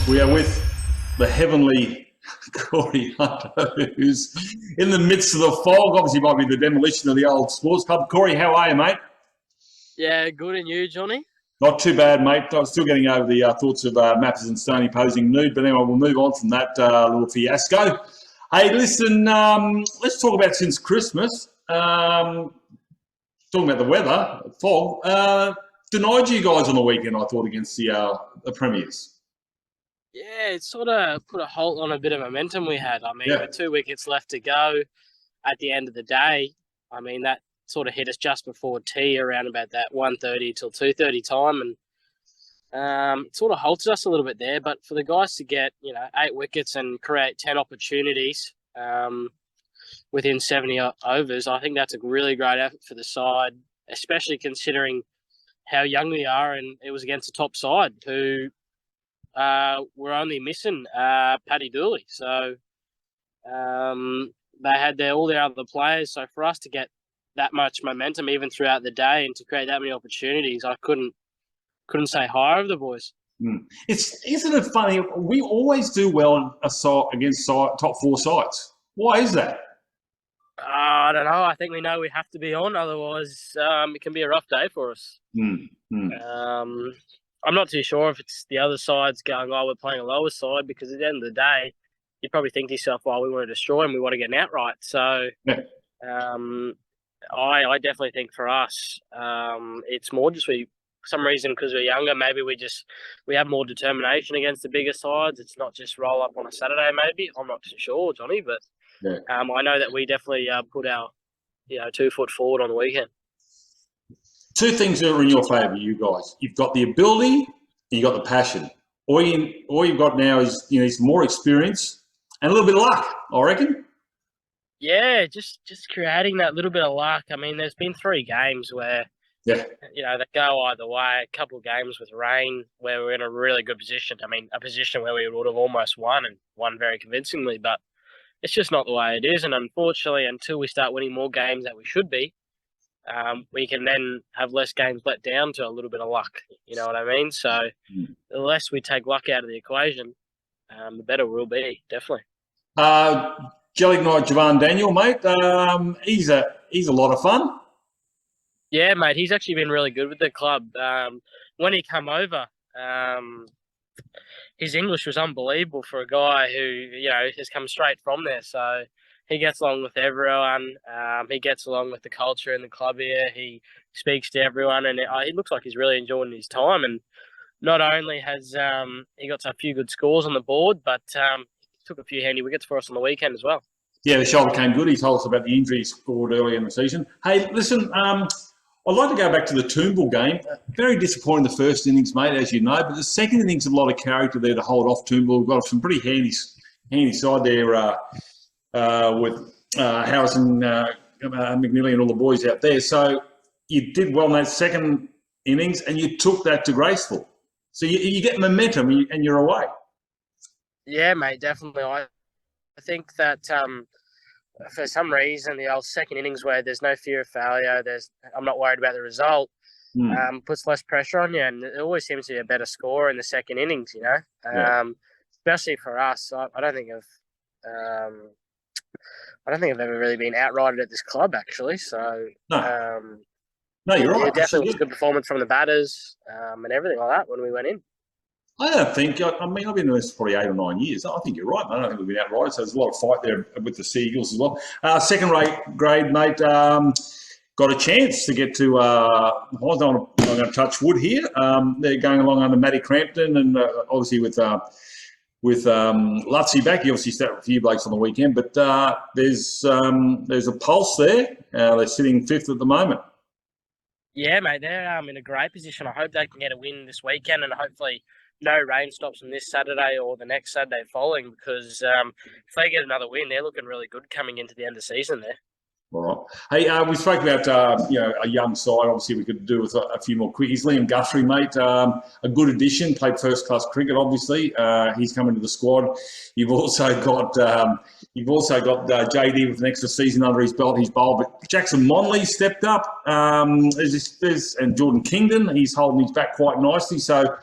We are with the heavenly Corey Hunter, who's in the midst of the fog. Obviously, might be the demolition of the old sports club. Corey, how are you, mate? Yeah, good. And you, Johnny? Not too bad, mate. I'm still getting over the thoughts of Mappers and Stoney posing nude, but anyway, we'll move on from that little fiasco. Hey, listen, let's talk about since Christmas. Talking about the weather, fog. Denied you guys on the weekend, I thought, against the Premiers. Yeah, it sort of put a halt on a bit of momentum we had. I mean, Yeah. with 2 wickets left to go at the end of the day, I mean, that sort of hit us just before tea around about that 1:30 till 2:30 time. And it sort of halted us a little bit there. But for the guys to get, 8 wickets and create 10 opportunities within 70 overs, I think that's a really great effort for the side, especially considering how young we are. And it was against the top side who were only missing Paddy Dooley. So they had all their other players. So for us to get that much momentum even throughout the day and to create that many opportunities, I couldn't say higher of the boys. Isn't it funny? We always do well against top 4 sides. Why is that? I don't know. I think we know we have to be on, otherwise it can be a rough day for us. I'm not too sure if it's the other side's going, we're playing a lower side, because at the end of the day, you probably think to yourself, we want to destroy them, we want to get an outright. So yeah. I definitely think for us, it's more just for some reason, because we're younger, maybe we have more determination against the bigger sides. It's not just roll up on a Saturday, maybe. I'm not too sure, Johnny, but yeah. I know that we definitely put our 2 foot forward on the weekend. 2 things that are in your favour, you guys. You've got the ability and you've got the passion. All you've got now is more experience and a little bit of luck, I reckon. Yeah, just creating that little bit of luck. I mean, there's been 3 games where, they go either way. A couple of games with rain where we're in a really good position. I mean, a position where we would have almost won, and won very convincingly, but it's just not the way it is. And unfortunately, until we start winning more games that we should be, we can then have less games let down to a little bit of luck. You know what I mean? So the less we take luck out of the equation, the better we'll be, definitely. Jelly Knight Javan Daniel, mate, he's a lot of fun. Yeah, mate, he's actually been really good with the club. When he came over, his English was unbelievable for a guy who, has come straight from there. So he gets along with everyone. He gets along with the culture in the club here. He speaks to everyone, and it looks like he's really enjoying his time. And not only has he got a few good scores on the board, but took a few handy wickets for us on the weekend as well. Yeah, the shoulder came good. He told us about the injury he scored early in the season. Hey, listen, I'd like to go back to the Toombul game. Very disappointing the first innings, mate, as you know, but the second innings, a lot of character there to hold off Toombul. We've got some pretty handy side there with Harrison, McNeely and all the boys out there. So you did well in that second innings and you took that to graceful. So you get momentum and you're away. Yeah, mate, definitely. I think that for some reason, the old second innings where there's no fear of failure, I'm not worried about the result, puts less pressure on you, and it always seems to be a better score in the second innings, especially for us. I don't think I've ever really been outrighted at this club, actually. So no, you're right. It definitely was a good performance from the batters and everything like that when we went in. I don't think, I've been doing this for probably 8 or 9 years. I think you're right, mate. I don't think we've been outright. So there's a lot of fight there with the Sea Eagles as well. Second grade, mate, got a chance to get to, I'm going to touch wood here. They're going along under Matty Crampton and obviously with Lutzy back. He obviously started with a few blokes on the weekend, but there's a pulse there. They're sitting 5th at the moment. Yeah, mate, they're in a great position. I hope they can get a win this weekend, and hopefully no rain stops them this Saturday or the next Saturday following, because if they get another win, they're looking really good coming into the end of the season there. All right. Hey, we spoke about, a young side. Obviously, we could do with a few more quickies. Liam Guthrie, mate, a good addition, played first-class cricket, obviously. He's come into the squad. You've also got JD with an extra season under his belt. He's bowled. But Jackson Monley stepped up. And Jordan Kingdon, he's holding his back quite nicely. So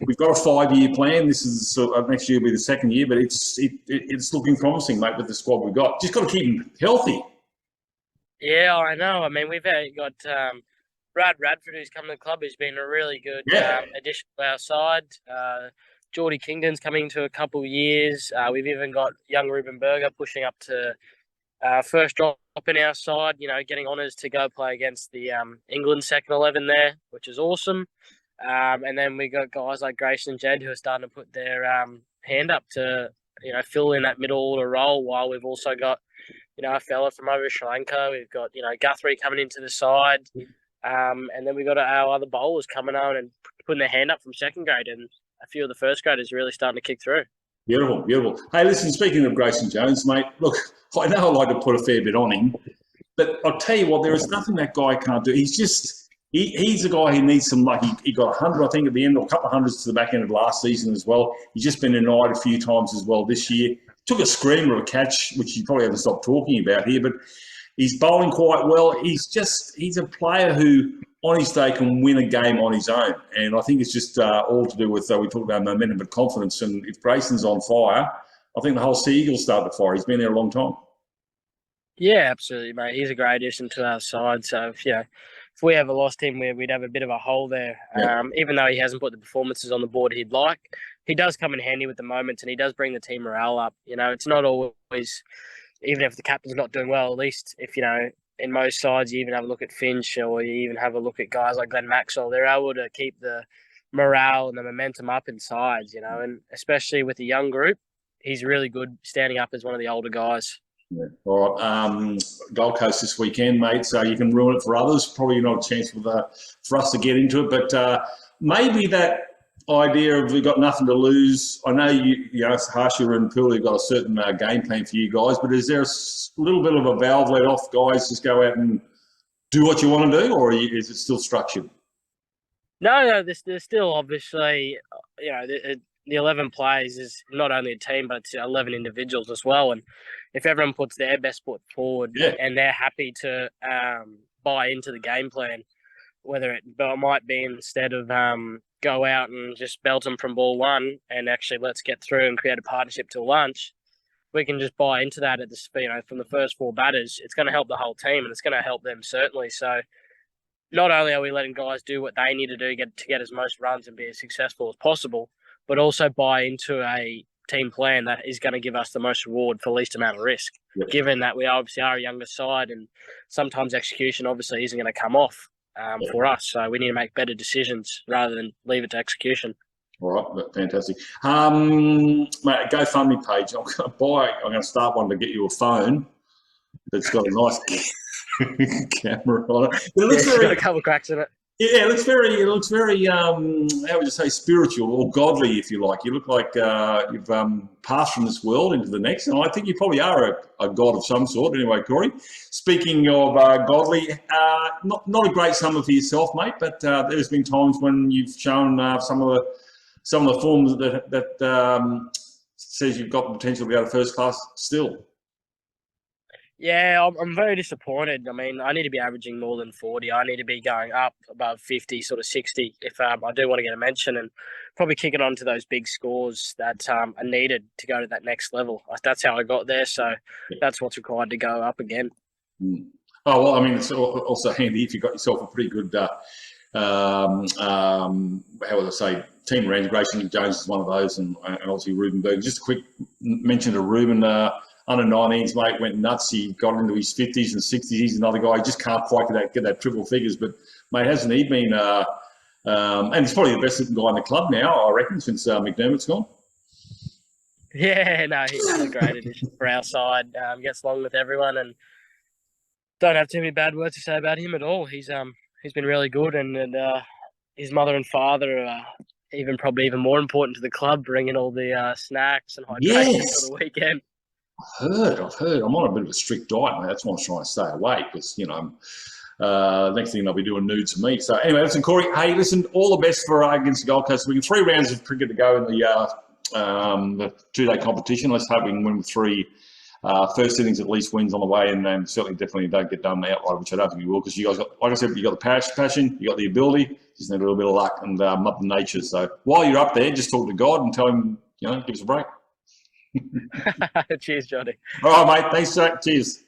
we've got a 5-year plan. This is next year will be the second year, but it's looking promising, mate, with the squad we've got. Just got to keep them healthy. Yeah, I know. I mean, we've got Brad Radford, who's come to the club, who's been a really good addition to our side. Geordie Kingdon's coming to a couple of years. We've even got young Ruben Berger pushing up to first drop in our side, getting honours to go play against the England second 11 there, which is awesome. And then we got guys like Grayson and Jed who are starting to put their hand up to, fill in that middle order role, while we've also got, a fella from over Sri Lanka. We've got, Guthrie coming into the side. And then we got our other bowlers coming on and putting their hand up from second grade, and a few of the first graders really starting to kick through. Beautiful, beautiful. Hey, listen, speaking of Grayson Jones, mate, look, I know I like to put a fair bit on him, but I'll tell you what, there is nothing that guy can't do. He's just, he's a guy who needs some luck. He got 100, I think, at the end, or a couple of hundreds to the back end of last season as well. He's just been denied a few times as well this year. Took a screamer of a catch, which you probably haven't stopped talking about here, but he's bowling quite well. He's a player who, on his day, can win a game on his own. And I think it's just all to do with, we talked about momentum and confidence. And if Grayson's on fire, I think the whole Sea Eagles start to fire. He's been there a long time. Yeah, absolutely, mate. He's a great addition to our side. So, if we ever lost him, we'd have a bit of a hole there. Yeah. Even though he hasn't put the performances on the board he'd like, he does come in handy with the moments, and he does bring the team morale up. It's not always, even if the captain's not doing well, at least if, in most sides, you even have a look at Finch, or you even have a look at guys like Glenn Maxwell. They're able to keep the morale and the momentum up in sides, and especially with the young group, he's really good standing up as one of the older guys. Yeah. All right. Gold Coast this weekend, mate, so you can ruin it for others. Probably not a chance for us to get into it, but maybe that idea of we've got nothing to lose. I know Harsha and Poole have got a certain game plan for you guys, but is there a little bit of a valve let off, guys, just go out and do what you want to do, or is it still structured? No, there's still obviously, the 11 players is not only a team, but it's 11 individuals as well. And if everyone puts their best foot forward and they're happy to buy into the game plan, whether it might be instead of go out and just belt them from ball one and actually let's get through and create a partnership till lunch, we can just buy into that at the from the first 4 batters. It's going to help the whole team, and it's going to help them certainly. So not only are we letting guys do what they need to do to get as most runs and be as successful as possible, but also buy into a team plan that is going to give us the most reward for least amount of risk, given that we obviously are a younger side, and sometimes execution obviously isn't going to come off for us. So we need to make better decisions rather than leave it to execution. All right, fantastic. Mate, GoFundMe page. I'm going to start one to get you a phone that's got a nice camera on it. But it looks got a couple of cracks in it. Yeah, it looks very, how would you say, spiritual or godly, if you like. You look like you've passed from this world into the next, and I think you probably are a god of some sort. Anyway, Corey, speaking of godly, not a great summer for yourself, mate, but there's been times when you've shown some of the forms that says you've got the potential to be out of first class still. Yeah, I'm very disappointed. I mean, I need to be averaging more than 40. I need to be going up above 50, sort of 60, if I do want to get a mention, and probably kicking on to those big scores that are needed to go to that next level. That's how I got there, so that's what's required to go up again. Mm. Oh, well, I mean, it's also handy if you've got yourself a pretty good, how would I say, team around. Grayson Jones is one of those, and obviously Ruben Berg. Just a quick mention to Ruben. Under 19s, mate, went nuts. He got into his 50s and 60s. He's another guy. He just can't quite get that triple figures. But, mate, hasn't he been and he's probably the best looking guy in the club now, I reckon, since McDermott's gone. Yeah, no, he's a great addition for our side. Gets along with everyone, and don't have too many bad words to say about him at all. He's been really good, and his mother and father are probably even more important to the club, bringing all the snacks and hydration for the weekend. I've heard. I'm on a bit of a strict diet, mate. That's why I'm trying to stay away, because, next thing they'll be doing nudes for me. So anyway, listen, Corey, hey, listen, all the best for against the Gold Coast. We got 3 rounds of cricket to go in the 2-day competition. Let's hope we can win with 3 first innings at least wins on the way, and then certainly definitely don't get done outright, which I don't think you will, because you guys got, like I said, you got the passion, you got the ability, just need a little bit of luck and Mother Nature. So while you're up there, just talk to God and tell him, give us a break. Cheers, Johnny. All right, mate. Thanks, Jack. Cheers.